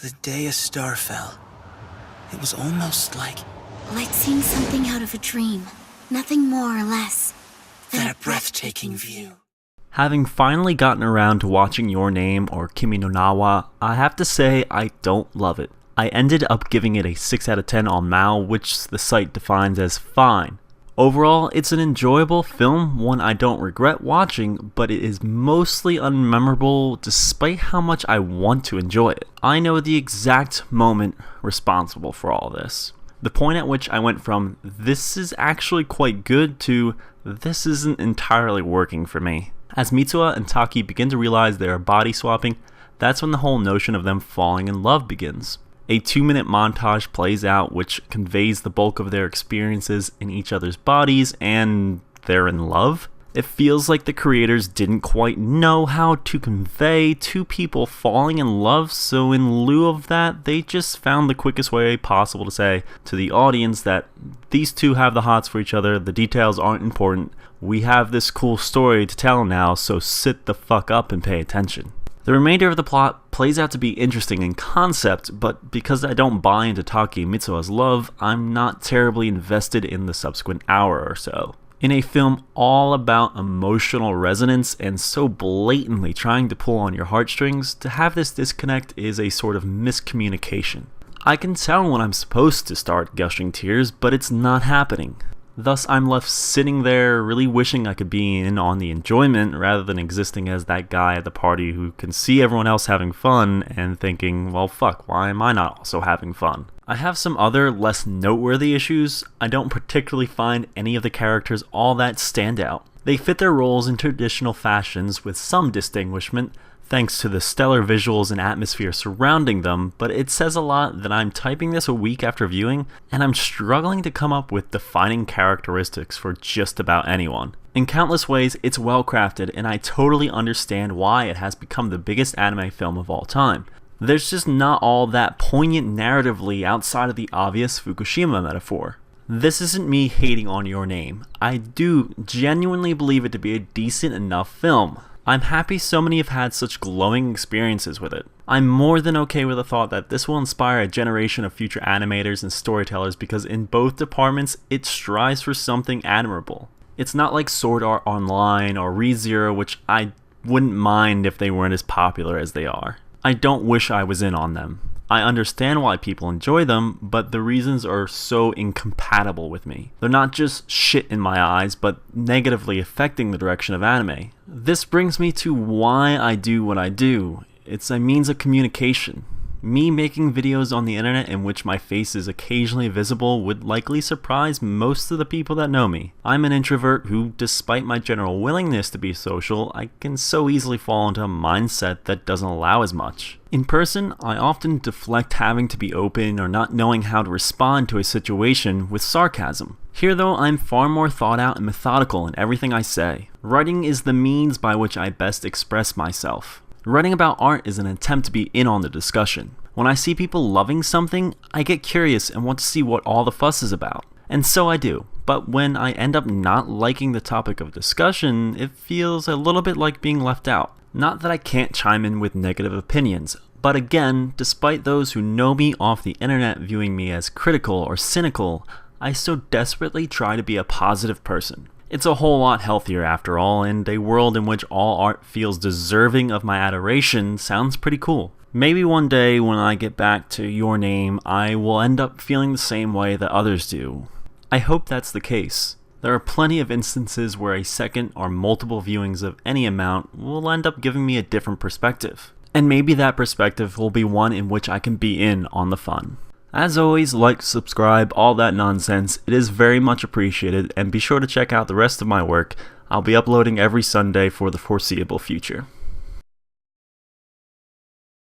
The day a star fell, it was almost like seeing something out of a dream. Nothing more or less than a breathtaking view. Having finally gotten around to watching Your Name or Kimi no Na wa, I have to say I don't love it. I ended up giving it a 6 out of 10 on Mao, which the site defines as fine. Overall, it's an enjoyable film, one I don't regret watching, but it is mostly unmemorable despite how much I want to enjoy it. I know the exact moment responsible for all this. The point at which I went from, this is actually quite good, to this isn't entirely working for me. As Mitsuha and Taki begin to realize they are body swapping, that's when the whole notion of them falling in love begins. A 2-minute montage plays out which conveys the bulk of their experiences in each other's bodies, and they're in love. It feels like the creators didn't quite know how to convey two people falling in love, so in lieu of that, they just found the quickest way possible to say to the audience that these two have the hots for each other, the details aren't important, we have this cool story to tell now, so sit the fuck up and pay attention. The remainder of the plot plays out to be interesting in concept, but because I don't buy into Taki and Mitsuha's love, I'm not terribly invested in the subsequent hour or so. In a film all about emotional resonance and so blatantly trying to pull on your heartstrings, to have this disconnect is a sort of miscommunication. I can tell when I'm supposed to start gushing tears, but it's not happening. Thus, I'm left sitting there really wishing I could be in on the enjoyment rather than existing as that guy at the party who can see everyone else having fun and thinking, well fuck, why am I not also having fun? I have some other less noteworthy issues. I don't particularly find any of the characters all that stand out. They fit their roles in traditional fashions with some distinguishment, thanks to the stellar visuals and atmosphere surrounding them, but it says a lot that I'm typing this a week after viewing, and I'm struggling to come up with defining characteristics for just about anyone. In countless ways, it's well crafted, and I totally understand why it has become the biggest anime film of all time. There's just not all that poignant narratively outside of the obvious Fukushima metaphor. This isn't me hating on Your Name. I do genuinely believe it to be a decent enough film. I'm happy so many have had such glowing experiences with it. I'm more than okay with the thought that this will inspire a generation of future animators and storytellers because in both departments, it strives for something admirable. It's not like Sword Art Online or ReZero, which I wouldn't mind if they weren't as popular as they are. I don't wish I was in on them. I understand why people enjoy them, but the reasons are so incompatible with me. They're not just shit in my eyes, but negatively affecting the direction of anime. This brings me to why I do what I do. It's a means of communication. Me making videos on the internet in which my face is occasionally visible would likely surprise most of the people that know me. I'm an introvert who, despite my general willingness to be social, I can so easily fall into a mindset that doesn't allow as much. In person, I often deflect having to be open or not knowing how to respond to a situation with sarcasm. Here though, I'm far more thought out and methodical in everything I say. Writing is the means by which I best express myself. Writing about art is an attempt to be in on the discussion. When I see people loving something, I get curious and want to see what all the fuss is about. And so I do. But when I end up not liking the topic of discussion, it feels a little bit like being left out. Not that I can't chime in with negative opinions, but again, despite those who know me off the internet viewing me as critical or cynical, I so desperately try to be a positive person. It's a whole lot healthier after all, and a world in which all art feels deserving of my adoration sounds pretty cool. Maybe one day when I get back to Your Name, I will end up feeling the same way that others do. I hope that's the case. There are plenty of instances where a second or multiple viewings of any amount will end up giving me a different perspective. And maybe that perspective will be one in which I can be in on the fun. As always, like, subscribe, all that nonsense. It is very much appreciated, and be sure to check out the rest of my work. I'll be uploading every Sunday for the foreseeable future.